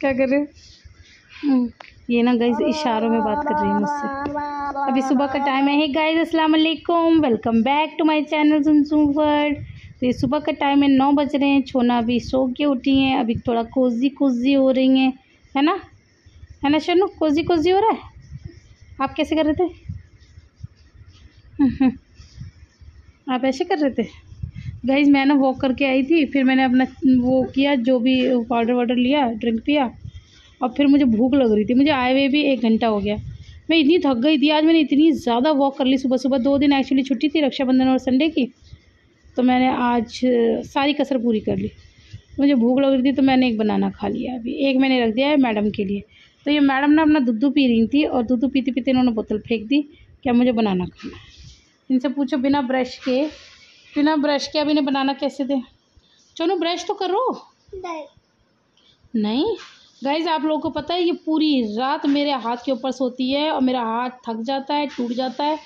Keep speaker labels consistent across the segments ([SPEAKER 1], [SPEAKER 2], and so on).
[SPEAKER 1] क्या कर रहे हो? ये ना गाइस इशारों में बात कर रही है मुझसे। अभी सुबह का टाइम है। गाइस अस्सलाम वालेकुम, welcome back to my channel Sunsum world. तो ये सुबह का टाइम है, 9 बज रहे हैं। छोना अभी सो के उठी हैं, अभी थोड़ा कोजी हो रही हैं, है ना शनू? कोजी हो रहा है। आप कैसे कर रहे थे? आप ऐसे कर रहे थे गाइज। मैं ना वॉक करके आई थी, फिर मैंने अपना वो किया, जो भी पाउडर वाउडर लिया, ड्रिंक पिया, और फिर मुझे भूख लग रही थी। मुझे आए हुए भी 1 घंटा हो गया। मैं इतनी थक गई थी आज, मैंने इतनी ज़्यादा वॉक कर ली सुबह सुबह। 2 दिन एक्चुअली छुट्टी थी, रक्षाबंधन और संडे की, तो मैंने आज सारी कसर पूरी कर ली। मुझे भूख लग रही थी तो मैंने एक बनाना खा लिया। अभी एक मैंने रख दिया है मैडम के लिए। तो ये मैडम ना अपना दूध पी रही थी, और दूध पीते पीते इन्होंने बोतल फेंक दी। क्या मुझे बनाना खाना है? इनसे पूछो बिना ब्रश के अभी इन्हें बनाना कैसे दे। चलो ब्रश तो करो। नहीं गाइज, आप लोगों को पता है ये पूरी रात मेरे हाथ के ऊपर सोती है, और मेरा हाथ थक जाता है, टूट जाता है।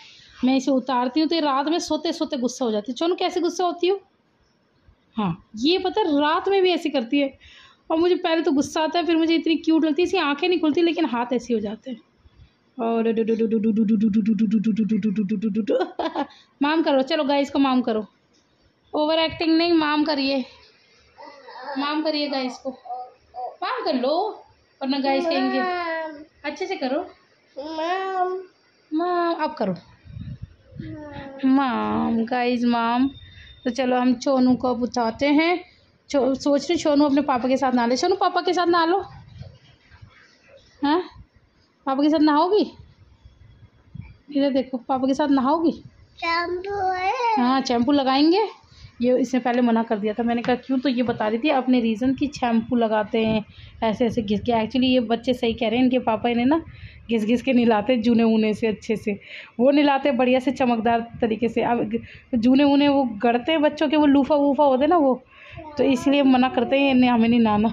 [SPEAKER 1] मैं इसे उतारती हूँ तो ये रात में सोते सोते गुस्सा हो जाती है। चलो कैसे गुस्सा होती हूँ? हाँ, ये पता है रात में भी ऐसी करती है। और मुझे पहले तो गुस्सा आता है, फिर मुझे इतनी क्यूट लगती है। इसकी आंखें नहीं खुलती लेकिन हाथ ऐसे हो जाते हैं। और माम करो, चलो गाइस को माम करो। ओवर एक्टिंग नहीं, माम करिए गाइस को। माम कर लो, वरना गाइस कहेंगे। अच्छे से करो माम। अब करो माम गाइस, माम। तो चलो हम छोनू को अब उठाते हैं। सोच रही छोनू अपने पापा के साथ नहा ले। छोनू पापा के साथ नहा लो। हाँ, पापा के साथ नहाओगी? इधर देखो, पापा के साथ नहाओगी? हाँ, शैम्पू लगाएंगे। ये इसने पहले मना कर दिया था। मैंने कहा क्यों? तो ये बता रही थी अपने रीज़न कि शैम्पू लगाते हैं ऐसे ऐसे घिस के। एक्चुअली ये बच्चे सही कह रहे हैं, इनके पापा इन्हें ना घिस के नहलाते, जूने ऊने से अच्छे से वो नहलाते बढ़िया से, चमकदार तरीके से। अब जूने ऊने वो गड़ते हैं बच्चों के, वो लूफा वूफा होते ना वो, तो इसलिए मना करते हैं इन्हें, हमें नहीं नहाना।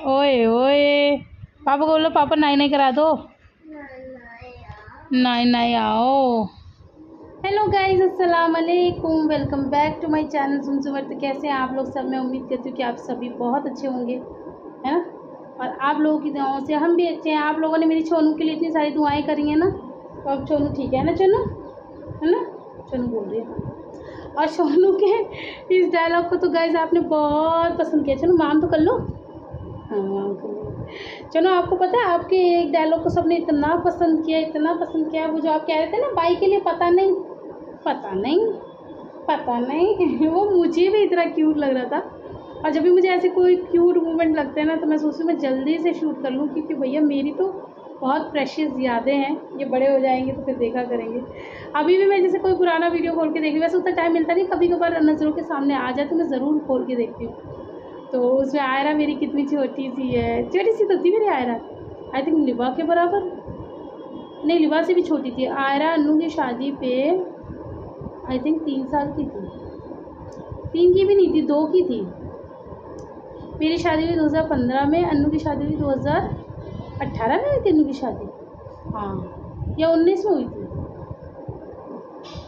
[SPEAKER 1] ओए ओए, पापा को बोलो पापा नाई करा दो। नाई आओ। हेलो गाइस, अस्सलाम वालेकुम, welcome back to my channel Sunsum world. तो कैसे हैं आप लोग सब? मैं उम्मीद करती हूँ कि आप सभी बहुत अच्छे होंगे, है ना? और आप लोगों की दुआओं से हम भी अच्छे हैं। आप लोगों ने मेरी छोनू के लिए इतनी सारी दुआएं करी हैं ना, तो अब छोनू ठीक है ना? छोनू है ना? छोनू बोल रही है। और छोनू के इस डायलॉग को तो गाइस आपने बहुत पसंद किया। छोनू माम तो कर लो। हाँ, माम कर लो। चलो, आपको पता है आपके एक डायलॉग को सबने इतना पसंद किया, वो जो आप कह रहे थे ना बाई के लिए, पता नहीं वो मुझे भी इतना क्यूट लग रहा था। और जब भी मुझे ऐसे कोई क्यूट मोमेंट लगते हैं ना, तो मैं सोचती हूँ मैं जल्दी से शूट कर लूँ, क्योंकि भैया मेरी तो बहुत प्रेशियस यादें हैं। ये बड़े हो जाएंगे तो फिर देखा करेंगे। अभी भी मैं जैसे कोई पुराना वीडियो खोल के देख रही हूँ, वैसे उतना टाइम मिलता नहीं, कभी कभार नज़रों के सामने आ जाए तो मैं ज़रूर खोल के देखती हूँ। तो उसमें आयरा मेरी कितनी छोटी सी तो थी मेरी आयरा। आई थिंक लिबा के बराबर नहीं, लिबा से भी छोटी थी आयरा। अन्नू की शादी पे आई थिंक 3 साल की थी। 3 की भी नहीं थी, 2 की थी। मेरी शादी हुई 2015 में, अन्नू की शादी हुई 2018 में हुई थी। अन्नू की शादी हाँ या 19 में हुई थी,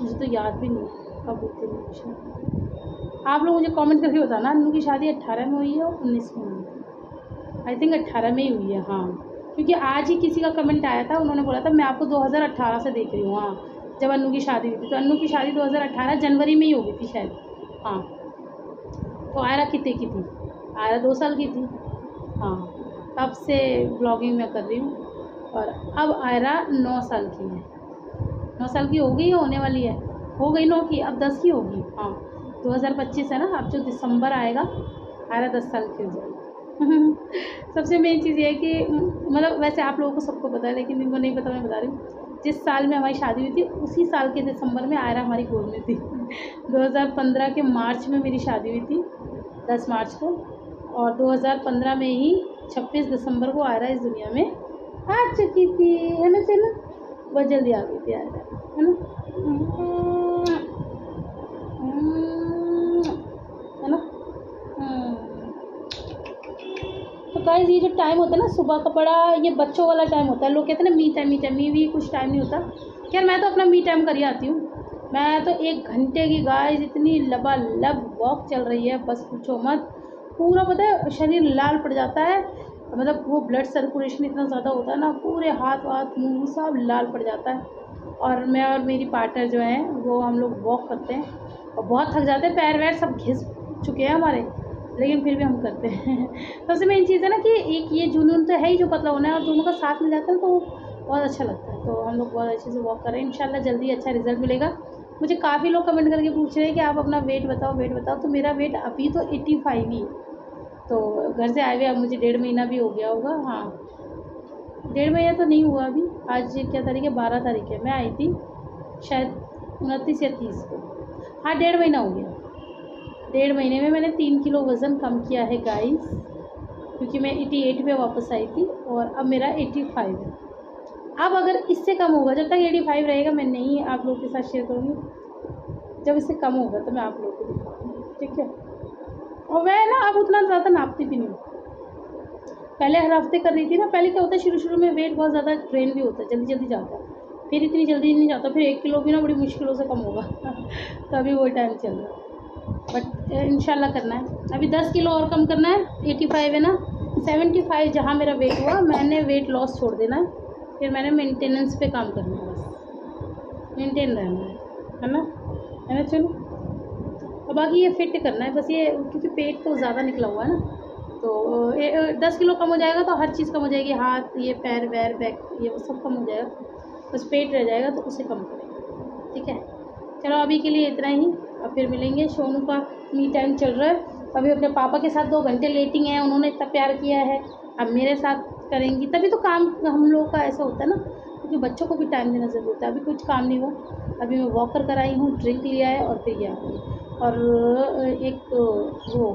[SPEAKER 1] मुझे तो याद भी नहीं कब हुई थी अन्नू की शादी। आप लोग मुझे कमेंट करके बताना, अन्नू की शादी 18 में हुई है और 19 में हुई है। आई थिंक 18 में ही हुई है, हाँ, क्योंकि आज ही किसी का कमेंट आया था, उन्होंने बोला था मैं आपको 2018 से देख रही हूँ। हाँ, जब अन्नू की शादी हुई थी, तो अन्नू की शादी 2018 जनवरी में ही हो गई थी शायद। हाँ, तो आयरा कितने की थी? आयरा 2 साल की थी। हाँ, तब से ब्लॉगिंग मैं कर रही हूँ, और अब आयरा 9 साल की है। 9 साल की हो गई, होने वाली है, हो गई 9 की, अब 10 की होगी। हाँ, 2025 है ना, अब जो दिसंबर आएगा आयरा 10 साल की हो जाएगी। सबसे मेन चीज़ ये है कि मतलब वैसे आप लोगों को सबको पता है, लेकिन इनको नहीं पता, मैं बता रही हूँ। जिस साल में हमारी शादी हुई थी, उसी साल के दिसंबर में आयरा हमारी गोद में थी। 2015 के मार्च में मेरी शादी हुई थी, 10 मार्च को, और 2015 में ही 26 दिसंबर को आयरा इस दुनिया में आ चुकी थी, है ना? चलो, बहुत जल्दी आ गई थी आयरा, है ना? तो गाइस, ये जो टाइम होता है ना सुबह का, बड़ा ये बच्चों वाला टाइम होता है। लोग कहते हैं ना मी टाइम, मी भी कुछ टाइम नहीं होता। खैर, मैं तो अपना मी टाइम कर ही आती हूँ। मैं तो 1 घंटे की गाइस इतनी लबालब वॉक चल रही है, बस पूछो मत। पूरा पता है शरीर लाल पड़ जाता है, मतलब वो ब्लड सर्कुलेशन इतना ज़्यादा होता है ना, पूरे हाथ वाथ मुँह सब लाल पड़ जाता है। और मैं और मेरी पार्टनर जो है वो हम लोग वॉक करते हैं और बहुत थक जाते हैं, पैर वैर सब घिस चुके हैं हमारे, लेकिन फिर भी हम करते हैं। सबसे मेन चीज़ है ना कि एक ये जुनून तो है ही जो पतला होना है, और दोनों का साथ मिल जाता है तो बहुत अच्छा लगता है। तो हम लोग बहुत अच्छे से वॉक कर रहे हैं, इंशाल्लाह जल्दी अच्छा रिजल्ट मिलेगा। मुझे काफ़ी लोग कमेंट करके पूछ रहे हैं कि आप अपना वेट बताओ। तो मेरा वेट अभी तो 85 ही है। तो घर से आए हुए अब मुझे 1.5 महीना भी हो गया होगा। हाँ, 1.5 महीना तो नहीं हुआ अभी। आज क्या तारीख है? 12 तारीख है। मैं आई थी शायद 29 या 30 को। हाँ, 1.5 महीना हो गया। 1.5 महीने में मैंने 3 किलो वज़न कम किया है गाइस, क्योंकि मैं 88 पे वापस आई थी और अब मेरा 85 है। अब अगर इससे कम होगा, जब तक 85 रहेगा मैं नहीं आप लोगों के साथ शेयर करूँगी। जब इससे कम होगा तो मैं आप लोगों को दिखाऊँगी, ठीक है। और मैं ना अब उतना ज़्यादा नापती भी नहीं हूँ। पहले हर हफ्ते कर रही थी ना। पहले क्या होता है, शुरू में वेट बहुत ज़्यादा ट्रेन भी होता है, जल्दी जाता है, फिर इतनी जल्दी नहीं जाता, फिर 1 किलो भी ना बड़ी मुश्किलों से कम होगा। तो अभी वो टाइम चल रहा है, बट इंशाल्लाह करना है। अभी 10 किलो और कम करना है। 85 है ना, 75 जहाँ मेरा वेट हुआ मैंने वेट लॉस छोड़ देना है, फिर मैंने मेंटेनेंस पे काम करना है, बस मेंटेन रहना है ना। चलो, और बाकी ये फिट करना है बस, ये क्योंकि पेट तो ज़्यादा निकला हुआ है ना, तो 10 किलो कम हो जाएगा तो हर चीज़ कम हो जाएगी, हाथ ये पैर वैर बैक ये वो सब कम हो जाएगा, बस पेट रह जाएगा तो उसे कम करेंगे, ठीक है। चलो अभी के लिए इतना ही, अब फिर मिलेंगे। सोनू का मी टाइम चल रहा है, अभी अपने पापा के साथ 2 घंटे लेटिंग है, उन्होंने इतना प्यार किया है, अब मेरे साथ करेंगी तभी तो काम हम लोगों का ऐसा होता है ना, क्योंकि बच्चों को भी टाइम देना ज़रूरी होता है। अभी कुछ काम नहीं हुआ, अभी मैं वॉक कर आई हूँ, ड्रिंक लिया है और फिर ये आ गई और एक वो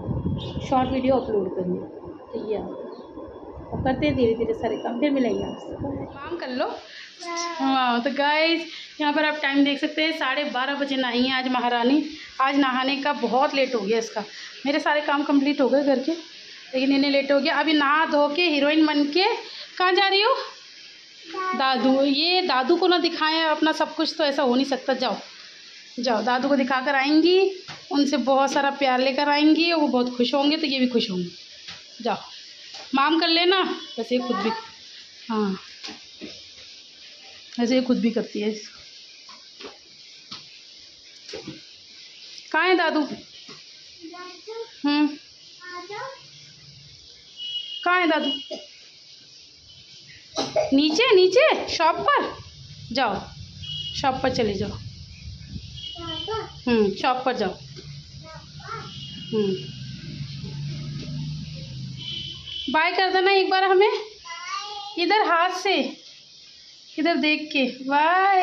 [SPEAKER 1] शॉर्ट वीडियो अपलोड करनी है, तो ये आ गई। और करते हैं धीरे धीरे सारे काम, फिर मिलेंगे आपसे। काम कर लो। हाँ, तो गाइस यहाँ पर आप टाइम देख सकते हैं, 12:30 बजे नहाई है आज महारानी। आज नहाने का बहुत लेट हो गया इसका, मेरे सारे काम कंप्लीट हो गए घर के, लेकिन इन्हें लेट हो गया। अभी नहा धो के हीरोइन बन के कहाँ जा रही हो? दादू, ये दादू को ना दिखाएं अपना सब कुछ तो ऐसा हो नहीं सकता। जाओ दादू को दिखा कर आएंगी, उनसे बहुत सारा प्यार लेकर आएंगी, वो बहुत खुश होंगे तो ये भी खुश होंगे। जाओ माम कर लेना, वैसे खुद भी, हाँ वैसे ये खुद भी करती है। कहाँ है दादू? कहाँ है दादू? नीचे शॉप पर जाओ, शॉप पर चले जाओ। शॉप पर जाओ। बाय कर देना एक बार हमें, इधर हाथ से, इधर देख के बाय।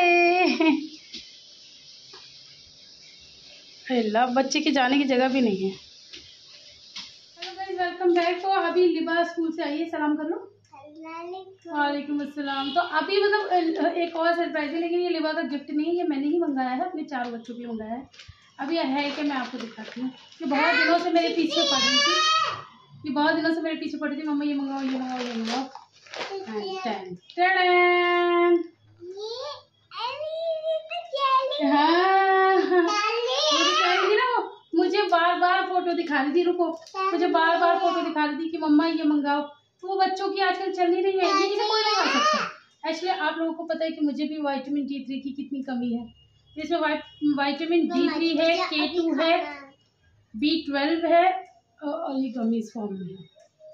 [SPEAKER 1] अल्लाह, बच्चे के जाने की जगह भी नहीं है। Hello guys, welcome back. तो अभी लिबा स्कूल से आई है, सलाम कर लो। वालेकुम अस्सलाम। तो अभी मतलब एक और सरप्राइज है, लेकिन ये लिबा का गिफ्ट नहीं है, ये मैंने ही मंगाया है, अपने 4 बच्चों के लिए मंगाया है। अभी यह है कि मैं आपको दिखाती हूँ कि बहुत दिनों से मेरे पीछे पड़ रही थी, मम्मा ये मंगाओ ये मंगाओ ये मंगाओ। मुझे बार बार फोटो दिखा रही थी, मुझे बार बार फोटो दिखा रही थी कि मम्मा ये मंगाओ। तो वो बच्चों की आजकल चल नहीं रही है, ये इसे कोई नहीं खा सकता। एक्चुअली आप लोगों को पता है कि मुझे भी विटामिन D3 की कितनी कमी है। इसमें विटामिन D3 है, K2 है, B12 है और ये गमीज फॉर्म में है।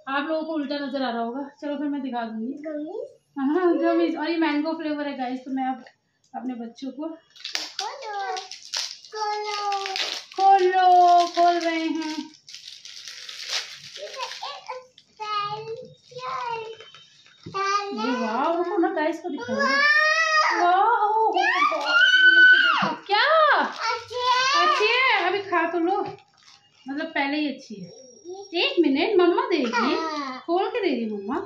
[SPEAKER 1] आप लोगों को उल्टा नजर आ रहा होगा, चलो फिर मैं दिखा दूंगी। हाँ गमीज, और ये मैंगो फ्लेवर है गाइस। तो मैं अब अपने बच्चों को खोल रहे हैं। वाह, रुको ना गाइस को दिखाऊंगा। क्या अच्छी है? अभी खा तो लो, मतलब पहले ही अच्छी है। 1 मिनट, मम्मा देगी, खोल के देगी मम्मा।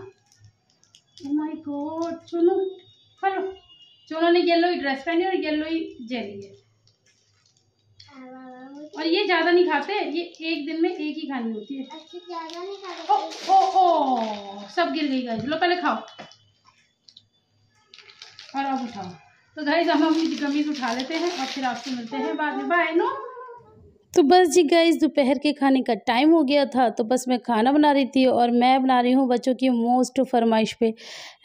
[SPEAKER 1] ओह माय गॉड, चुनो हेलो, चुनो ने येलो ही ड्रेस पहनी और येलो ही जेली है। और ये ज्यादा नहीं खाते, ये एक दिन में एक ही खानी होती है। ज्यादा नहीं खाते। ओ सब गिर गई गाइस, लो पहले खाओ और अब उठाओ। तो गाइस हम अपनी गमीज उठा लेते हैं और फिर आपसे मिलते हैं बाद में। बाय। नो तो बस जी गाइस, दोपहर के खाने का टाइम हो गया था, तो बस मैं खाना बना रही थी और मैं बना रही हूँ बच्चों की मोस्ट फरमाइश पे।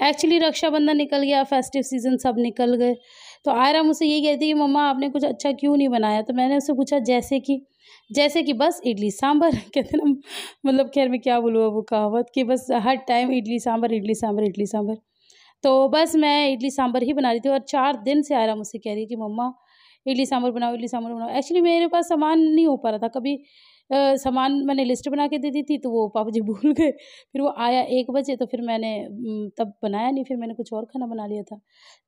[SPEAKER 1] एक्चुअली रक्षाबंधन निकल गया, फेस्टिव सीज़न सब निकल गए, तो आयरा मुझसे यही कहती कि मम्मा आपने कुछ अच्छा क्यों नहीं बनाया। तो मैंने उससे पूछा जैसे कि बस इडली सांभर कहते ना, मतलब खैर मैं क्या बोलूँ अब वो कहावत कि बस हर टाइम इडली सांभर, इडली सांभर, इडली सांभर। तो बस मैं इडली सांभर ही बना रही थी और 4 दिन से आयरा मुझसे कह रही है कि मम्मा इडली सांभर बनाओ, इडली सांभर बनाओ। एक्चुअली मेरे पास सामान नहीं हो पा रहा था, कभी सामान मैंने लिस्ट बना के दे दी थी तो वो पापा जी भूल गए, फिर वो आया 1 बजे तो फिर मैंने तब बनाया नहीं, फिर मैंने कुछ और खाना बना लिया था,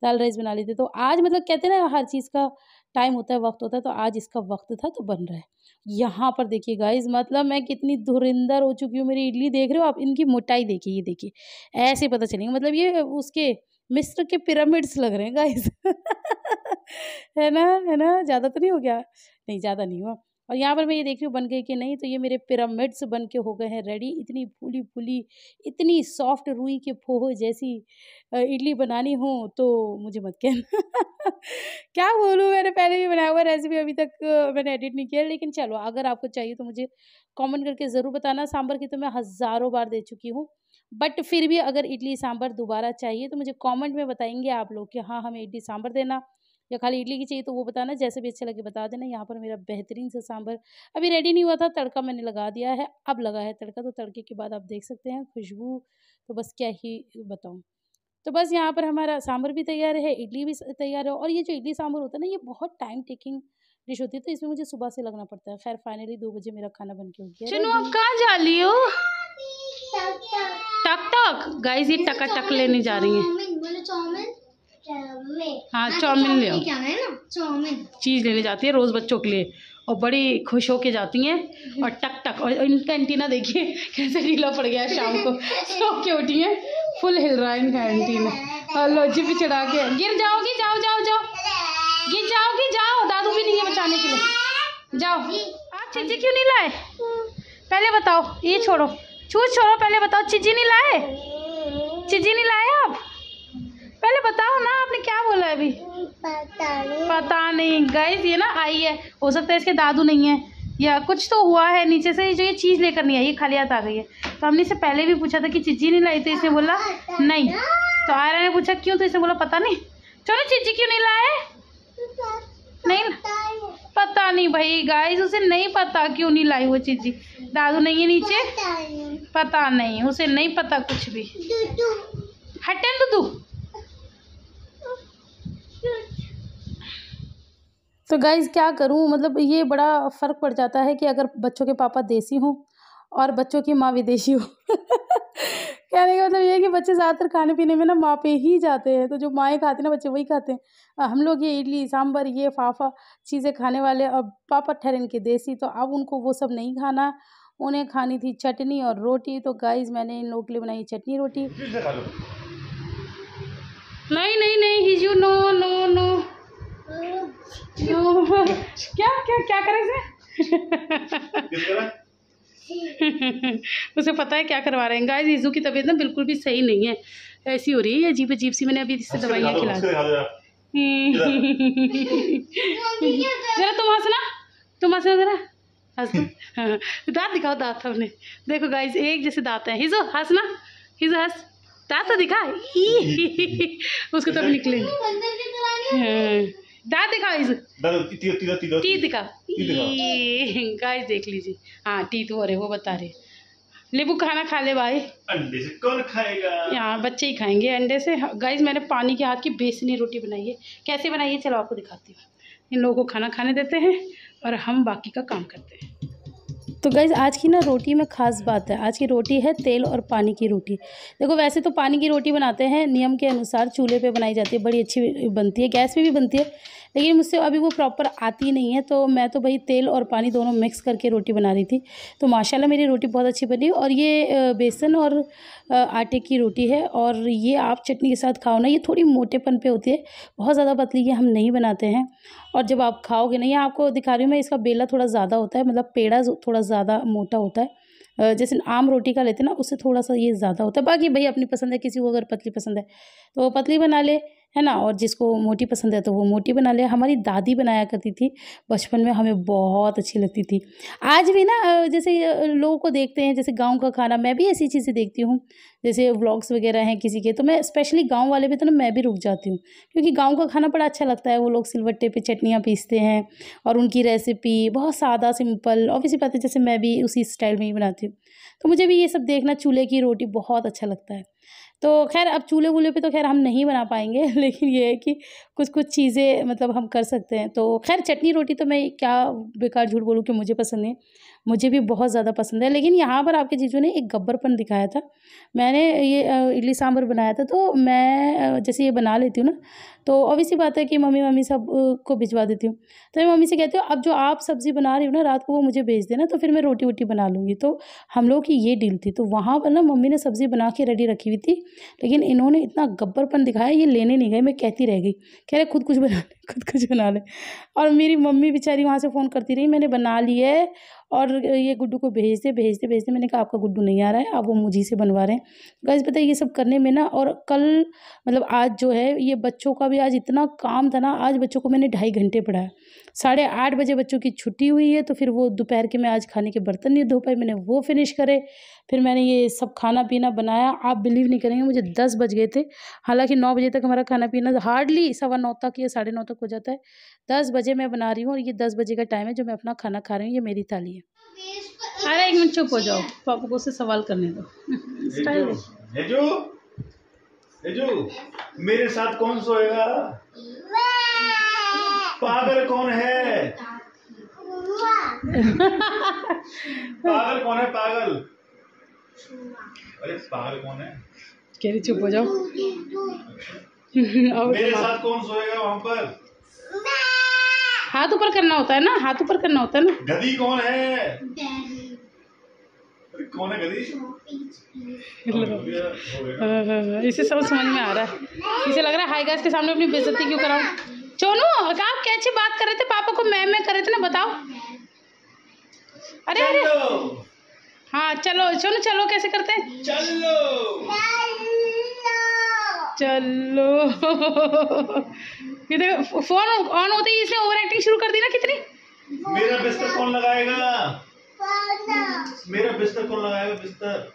[SPEAKER 1] दाल राइस बना लिए थे। तो आज मतलब कहते हैं ना हर चीज़ का टाइम होता है, वक़्त होता है, तो आज इसका वक़्त था तो बन रहा है। यहाँ पर देखिए गाइज़, मतलब मैं कितनी धुरंधर हो चुकी हूँ, मेरी इडली देख रहे हो आप, इनकी मोटाई देखिए, ये देखिए, ऐसे पता चलेगा मतलब ये उसके मिस्र के पिरामिड्स लग रहे हैं गाइस। है ना, है ना? ज़्यादा तो नहीं हो गया? नहीं, ज़्यादा नहीं हुआ। और यहाँ पर मैं ये देख रही हूँ बन गई कि नहीं, तो ये मेरे पिरामिड्स बन के हो गए हैं रेडी। इतनी फूली-फूली, इतनी सॉफ्ट रुई के पोहे जैसी इडली बनानी हो तो मुझे मत कहना। क्या बोलूँ, मैंने पहले भी बनाया हुआ रेसिपी, अभी तक मैंने एडिट नहीं किया, लेकिन चलो अगर आपको चाहिए तो मुझे कमेंट करके ज़रूर बताना। सांभर की तो मैं हज़ारों बार दे चुकी हूँ, बट फिर भी अगर इडली सांभर दोबारा चाहिए तो मुझे कमेंट में बताएंगे आप लोग कि हाँ हमें इडली सांभर देना या खाली इडली की चाहिए, तो वो बताना, जैसे भी अच्छा लगे बता देना। यहाँ पर मेरा बेहतरीन से सांभर अभी रेडी नहीं हुआ था, तड़का मैंने लगा दिया है, अब लगा है तड़का, तो तड़के के बाद आप देख सकते हैं खुशबू, तो बस क्या ही बताऊँ। तो बस यहाँ पर हमारा सांभर भी तैयार है, इडली भी तैयार है। और ये जो इडली सांभर होता है ना, ये बहुत टाइम टेकिंग डिश होती है, तो इसमें मुझे सुबह से लगना पड़ता है। खैर फाइनली 2 बजे मेरा खाना बन के हो गया। चलो आप कहाँ जा रही हो? टक टक गाइस, ये टका टक लेने जा रही हैं। हाँ चाउमीन ले आओ, चीज़ लेने जाती है रोज़ बच्चों के लिए, और बड़ी खुश होके जाती हैं। और टक टक, और इनका एंटीना देखिए कैसे ढीला पड़ गया है, शाम को सो के उठी है, फुल हिल रहा है इनका एंटीना। और लोजी भी चढ़ा के गिर जाओगी, जाओ जाओ जाओ, गिर जाओगी, जाओ, दादू भी नहीं है बचाने के लिए, जाओ। आप चिज्जी क्यों नहीं लाए पहले बताओ, ये छोड़ो, चूज छोड़ो, पहले बताओ चिज्जी नहीं लाए, चिज्जी नहीं लाए आप, पहले बताओ ना, आपने क्या बोला अभी? पता नहीं गाइस, ये ना आई है, हो सकता है इसके दादू नहीं है या कुछ तो हुआ है नीचे से, जो ये चीज़ लेकर नहीं आई, ये खाली हाथ आ गई है। तो हमने इससे पहले भी पूछा था कि चिज्जी नहीं लाई, तो इसने बोला नहीं। तो आयरा ने पूछा क्यों, तो इसने बोला पता नहीं। चलो चिज्जी क्यों नहीं लाए? नहीं पता नहीं भाई गाइस, उसे नहीं पता क्यों नहीं लाई वो चिज्जी, दादू नहीं है नीचे, पता नहीं, उसे नहीं पता कुछ भी। हटे दूधू। तो गाइज़ क्या करूं, मतलब ये बड़ा फ़र्क पड़ जाता है कि अगर बच्चों के पापा देसी हों और बच्चों की माँ विदेशी हो। कहने का मतलब ये है कि बच्चे ज़्यादातर खाने पीने में ना माँ पे ही जाते हैं, तो जो माएँ खाती हैं ना बच्चे वही खाते हैं। हम लोग ये इडली सांभर ये फाफा चीज़ें खाने वाले, और पापा ठहरे इनके देसी, तो अब उनको वो सब नहीं खाना, उन्हें खानी थी चटनी और रोटी। तो गाइज़ मैंने इन लोगों के लिए बनाई चटनी रोटी। नहीं नहीं नहीं हिजू, नो नो नो क्या क्या क्या करे उसे पता है क्या करवा रहे हैं गाइस। ईजू की तबीयत ना बिल्कुल भी सही नहीं है, ऐसी हो रही है अजीब अजीब सी। मैंने अभी इससे दवाइयाँ खिला दी। जरा तुम हंसना जरा, हंस दांत दिखाओ, दांत हमने देखो गाइस एक जैसे दांत है। हिजो हंसना, हिजो हंस, दांत तो दिखा। उसको तब निकलेंगे, दांत दिखाओ, टीथ दिखाओ गाइस, देख लीजिए। हाँ टीथ हो रहे, वो बता रहे। लेबू खाना खा ले भाई, अंडे से कौन खाएगा? यहाँ बच्चे ही खाएंगे अंडे से। गाइस मैंने पानी के हाथ की बेसनी रोटी बनाई है, कैसे बनाई है चलो आपको दिखाती हूँ। इन लोगों को खाना खाने देते हैं और हम बाकी का काम करते हैं। तो गाइज़ आज की ना रोटी में ख़ास बात है, आज की रोटी है तेल और पानी की रोटी। देखो वैसे तो पानी की रोटी बनाते हैं नियम के अनुसार, चूल्हे पे बनाई जाती है, बड़ी अच्छी बनती है, गैस पे भी बनती है, लेकिन मुझसे अभी वो प्रॉपर आती नहीं है। तो मैं तो भाई तेल और पानी दोनों मिक्स करके रोटी बना रही थी, तो माशाल्लाह मेरी रोटी बहुत अच्छी बनी। और ये बेसन और आटे की रोटी है, और ये आप चटनी के साथ खाओ ना, ये थोड़ी मोटेपन पे होती है, बहुत ज़्यादा पतली ये हम नहीं बनाते हैं। और जब आप खाओगे ना, यहाँ आपको दिखा रही हूँ मैं, इसका बेला थोड़ा ज़्यादा होता है, मतलब पेड़ा थोड़ा ज़्यादा मोटा होता है, जैसे आम रोटी का लेते हैं ना उससे थोड़ा सा ये ज़्यादा होता है। बाकी भाई अपनी पसंद है, किसी को अगर पतली पसंद है तो वो पतली बना ले, है ना। और जिसको मोटी पसंद है तो वो मोटी बना ले। हमारी दादी बनाया करती थी बचपन में, हमें बहुत अच्छी लगती थी। आज भी ना जैसे लोगों को देखते हैं, जैसे गाँव का खाना, मैं भी ऐसी चीज़ें देखती हूँ, जैसे व्लॉग्स वगैरह हैं किसी के, तो मैं स्पेशली गाँव वाले पे तो ना मैं भी रुक जाती हूँ, क्योंकि गाँव का खाना बड़ा अच्छा लगता है। वो लोग सिलबट्टे पे चटनियाँ पीसते हैं और उनकी रेसिपी बहुत सादा सिंपल, ऑब्वियसली बात है, जैसे मैं भी उसी स्टाइल में ही बनाती हूँ। तो मुझे भी ये सब देखना, चूल्हे की रोटी बहुत अच्छा लगता है। तो खैर अब चूल्हे वूल्हे पे तो खैर हम नहीं बना पाएंगे, लेकिन ये है कि कुछ कुछ चीज़ें मतलब हम कर सकते हैं। तो खैर चटनी रोटी तो मैं क्या बेकार झूठ बोलूँ कि मुझे पसंद नहीं, मुझे भी बहुत ज़्यादा पसंद है। लेकिन यहाँ पर आपके जीजू ने एक गब्बरपन दिखाया था। मैंने ये इडली सांभर बनाया था, तो मैं जैसे ये बना लेती हूँ ना, तो ऑब्वियसली बात है कि मम्मी सब को भिजवा देती हूँ। तो मैं मम्मी से कहती हूँ अब जो आप सब्ज़ी बना रही हो ना रात को, वो मुझे भेज देना, तो फिर मैं रोटी वोटी बना लूँगी। तो हम लोग की ये डील थी। तो वहाँ पर ना मम्मी ने सब्ज़ी बना के रेडी रखी हुई थी, लेकिन इन्होंने इतना गब्बरपन दिखाया, ये लेने नहीं गए। मैं कहती रह गई, कह रहे खुद कुछ बना ले, खुद कुछ बना ले। और मेरी मम्मी बेचारी वहाँ से फ़ोन करती रही, मैंने बना ली है और ये गुड्डू को भेज दे। मैंने कहा आपका गुड्डू नहीं आ रहा है, अब वो मुझी से बनवा रहे हैं। गाइस पता है ये सब करने में ना, और कल मतलब आज जो है ये बच्चों का भी आज इतना काम था ना, आज बच्चों को मैंने 2.5 घंटे पढ़ाया। 8:30 बजे बच्चों की छुट्टी हुई है, तो फिर वो दोपहर के मैं आज खाने के बर्तन नहीं धो पाई, मैंने वो फिनिश करे। फिर मैंने ये सब खाना पीना बनाया। आप बिलीव नहीं करेंगे, मुझे 10 बज गए थे। हालांकि 9 बजे तक हमारा खाना पीना हार्डली 9:15 तक या 9:30 तक हो जाता है। 10 बजे मैं बना रही हूँ और ये 10 बजे का टाइम है जो मैं अपना खाना खा रही हूँ। ये मेरी थाली है। अरे 1 मिनट चुप हो जाओ, पापा को उससे सवाल करने दो।
[SPEAKER 2] हेजू, मेरे साथ कौन सोएगा? पागल कौन है? पागल कौन है? पागल, अरे पागल कौन है?
[SPEAKER 1] कह रही चुप हो जाओ।
[SPEAKER 2] मेरे साथ कौन सोएगा वहाँ पर?
[SPEAKER 1] हाथ ऊपर करना होता है ना, हाथ ऊपर करना होता है ना।
[SPEAKER 2] गधी कौन है? कौन है गधी?
[SPEAKER 1] इसे सब समझ में आ रहा है। इसे लग रहा है हाई गाइस के सामने अपनी बेइज्जती क्यों कराऊं। चोनू आप कैसे बात कर रहे थे, पापा को मैं कर रहे थे ना, बताओ। अरे हाँ चलो चलो चलो, कैसे करते हैं? चलो ये देखो फोन ऑन होते ही इसने ओवर एक्टिंग शुरू कर दी ना कितनी।
[SPEAKER 2] मेरा बिस्तर कौन लगाएगा? मेरा बिस्तर कौन लगाएगा? बिस्तर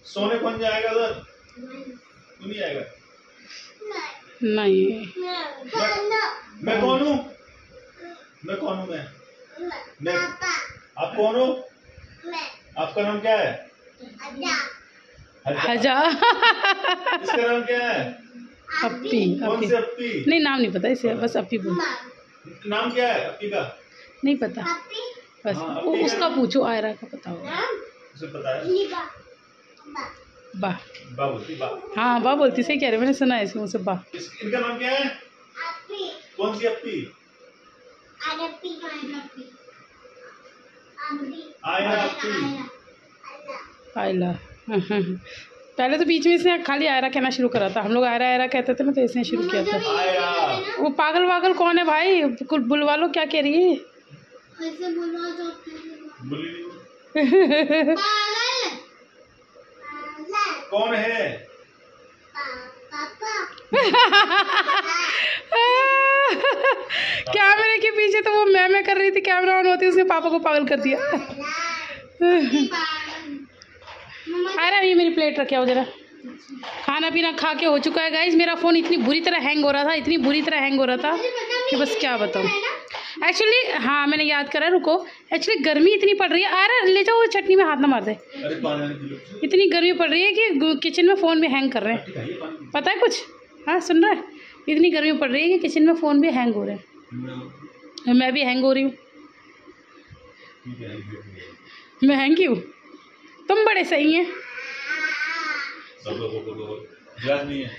[SPEAKER 2] सोने कौन जाएगा उधर? तू नहीं आएगा?
[SPEAKER 1] नहीं।
[SPEAKER 2] मैं कौन हूँ? मैं कौन हूँ? मैं आप कौन हो? आपका नाम क्या है?
[SPEAKER 1] हजा।
[SPEAKER 2] इसका नाम क्या है?
[SPEAKER 1] अप्पी।
[SPEAKER 2] कौन से अप्पी?
[SPEAKER 1] नहीं नाम नहीं पता इसे, बस अप्पी बोल।
[SPEAKER 2] नाम क्या है अप्पी का?
[SPEAKER 1] नहीं पता, बस
[SPEAKER 2] हाँ,
[SPEAKER 1] उसका पूछो, आयरा का पता होगा।
[SPEAKER 2] उसे पता है?
[SPEAKER 1] बा
[SPEAKER 2] बा बोलती बा।
[SPEAKER 1] हाँ बा बोलती, सही कह रहे, मैंने सुना है इसमें से बा।
[SPEAKER 2] इनका नाम क्या है? कौन सी अप्पी? आयरा अप्पी।
[SPEAKER 1] आयला। पहले तो बीच में इसने खाली आयरा कहना शुरू करा था, हम लोग आयरा आयरा कहते थे ना, तो इसने शुरू किया था
[SPEAKER 2] आयरा।
[SPEAKER 1] वो पागल वागल कौन है भाई, कुछ बुलवा लो, क्या कह रही है?
[SPEAKER 2] कौन है?
[SPEAKER 1] कैमरे के पीछे तो वो मैं कर रही थी, कैमरा ऑन होती उसने पापा को पागल कर दिया। अरे ये मेरी प्लेट रखे हो जरा। खाना पीना खा के हो चुका है गाइज। मेरा फ़ोन इतनी बुरी तरह हैंग हो रहा था, इतनी बुरी तरह हैंग हो रहा था कि बस क्या बताऊँ। एक्चुअली हाँ मैंने याद करा, रुको। एक्चुअली गर्मी इतनी पड़ रही है। अरे ले जाओ, चटनी में हाथ ना मार दे। इतनी गर्मी पड़ रही है कि किचन में फ़ोन भी हैंग कर रहे हैं। पता है कुछ? हाँ सुन रहा है? इतनी गर्मी पड़ रही है कि किचन में फ़ोन भी हैंग हो रहे हैं। मैं भी हैंग हो रही हूँ। मैं हैंग हूँ, तुम बड़े सही हैं।
[SPEAKER 2] याद नहीं है।